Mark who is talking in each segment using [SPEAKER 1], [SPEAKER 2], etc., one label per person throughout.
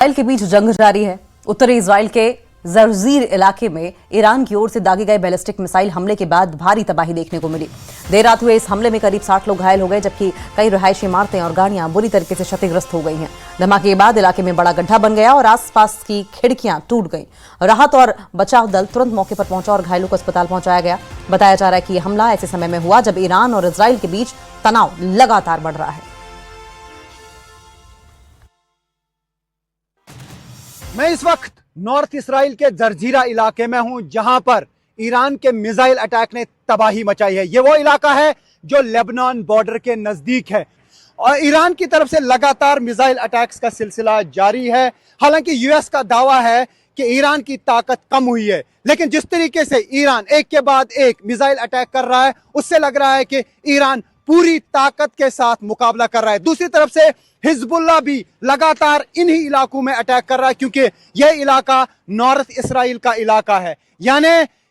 [SPEAKER 1] Israel के बीच जंग जारी है। उत्तरी इसराइल के जर्जीर इलाके में ईरान की ओर से दागे गए बैलिस्टिक मिसाइल हमले के बाद भारी तबाही देखने को मिली। देर रात हुए इस हमले में करीब 60 लोग घायल हो गए, जबकि कई रिहायशी इमारतें और गाड़ियां बुरी तरीके से क्षतिग्रस्त हो गई हैं। धमाके के बाद इलाके में बड़ा गड्ढा बन गया और आसपास की खिड़कियां टूट गईं। राहत और बचाव दल तुरंत मौके पर पहुंचा और घायलों को अस्पताल पहुंचाया गया। बताया जा रहा है कि यह हमला ऐसे समय में हुआ जब ईरान और इसराइल के बीच तनाव लगातार बढ़ रहा है।
[SPEAKER 2] मैं इस वक्त नॉर्थ इसराइल के जर्जीरा इलाके में हूं, जहां पर ईरान के मिसाइल अटैक ने तबाही मचाई है। ये वो इलाका है जो लेबनान बॉर्डर के नजदीक है और ईरान की तरफ से लगातार मिसाइल अटैक्स का सिलसिला जारी है। हालांकि यूएस का दावा है कि ईरान की ताकत कम हुई है, लेकिन जिस तरीके से ईरान एक के बाद एक मिसाइल अटैक कर रहा है, उससे लग रहा है कि ईरान पूरी ताकत के साथ मुकाबला कर रहा है। दूसरी तरफ से हिजबुल्लाह भी लगातार इन्हीं इलाकों में अटैक कर रहा है, क्योंकि यह इलाका नॉर्थ इसराइल का इलाका है। यानी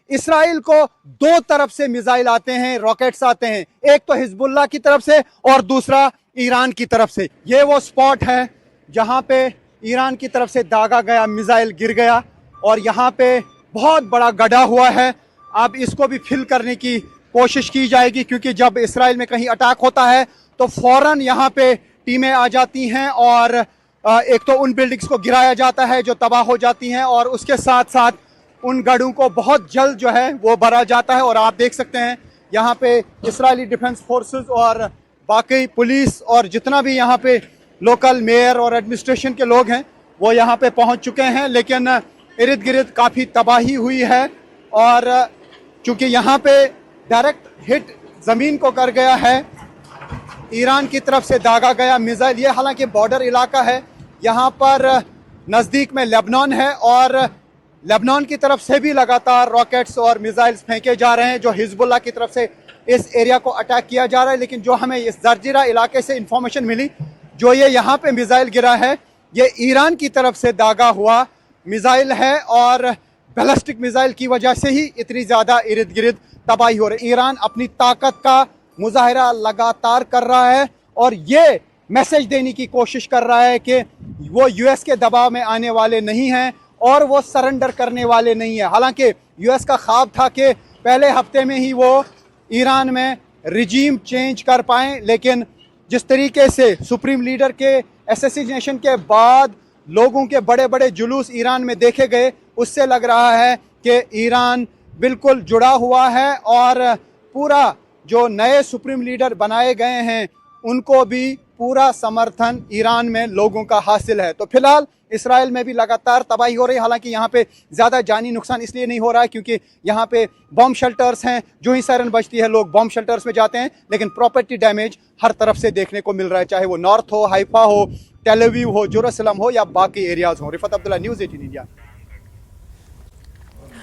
[SPEAKER 2] इसराइल को दो तरफ से मिसाइल आते हैं, रॉकेट्स आते हैं, एक तो हिजबुल्लाह की तरफ से और दूसरा ईरान की तरफ से। ये वो स्पॉट है जहां पे ईरान की तरफ से दागा गया मिसाइल गिर गया और यहाँ पे बहुत बड़ा गड्ढा हुआ है। अब इसको भी फिल करने की कोशिश की जाएगी, क्योंकि जब इसराइल में कहीं अटैक होता है तो फौरन यहाँ पे टीमें आ जाती हैं और एक तो उन बिल्डिंग्स को गिराया जाता है जो तबाह हो जाती हैं, और उसके साथ साथ उन गढ़ों को बहुत जल्द जो है वो भरा जाता है। और आप देख सकते हैं यहाँ पे इजरायली डिफेंस फोर्सेस और बाकी पुलिस और जितना भी यहाँ पे लोकल मेयर और एडमिनिस्ट्रेशन के लोग हैं वो यहाँ पे पहुँच चुके हैं, लेकिन इर्द गिर्द काफ़ी तबाही हुई है। और चूँकि यहाँ पे डायरेक्ट हिट ज़मीन को कर गया है, ईरान की तरफ से दागा गया मिसाइल। ये हालांकि बॉर्डर इलाका है, यहाँ पर नज़दीक में लेबनान है और लेबनान की तरफ से भी लगातार रॉकेट्स और मिसाइल्स फेंके जा रहे हैं, जो हिजबुल्लाह की तरफ से इस एरिया को अटैक किया जा रहा है। लेकिन जो हमें इस जर्जीरा इलाके से इंफॉर्मेशन मिली, जो ये यहाँ पे मिसाइल गिरा है, ये ईरान की तरफ से दागा हुआ मिसाइल है और बैलिस्टिक मिसाइल की वजह से ही इतनी ज़्यादा इर्द गिर्द तबाही हो रही है। ईरान अपनी ताकत का मुजाहिरा लगातार कर रहा है और ये मैसेज देने की कोशिश कर रहा है कि वो यूएस के दबाव में आने वाले नहीं हैं और वो सरेंडर करने वाले नहीं है। हालांकि यूएस का ख्वाब था कि पहले हफ्ते में ही वो ईरान में रिजीम चेंज कर पाएं, लेकिन जिस तरीके से सुप्रीम लीडर के असैसिनेशन के बाद लोगों के बड़े बड़े जुलूस ईरान में देखे गए, उससे लग रहा है कि ईरान बिल्कुल जुड़ा हुआ है और पूरा जो नए सुप्रीम लीडर बनाए गए हैं उनको भी पूरा समर्थन ईरान में लोगों का हासिल है। तो फिलहाल इसराइल में भी लगातार तबाही हो रही है। हालांकि यहाँ पे ज़्यादा जानी नुकसान इसलिए नहीं हो रहा है क्योंकि यहाँ पे बॉम्ब शेल्टर्स हैं, जो ही सायरन बजती है लोग बॉम्ब शेल्टर्स में जाते हैं, लेकिन प्रॉपर्टी डैमेज हर तरफ से देखने को मिल रहा है, चाहे वो नॉर्थ हो, हाइफा हो, टेल अवीव हो, जेरूसलम हो या बाकी एरियाज़ हो। Rifat Abdullah, news 18 India.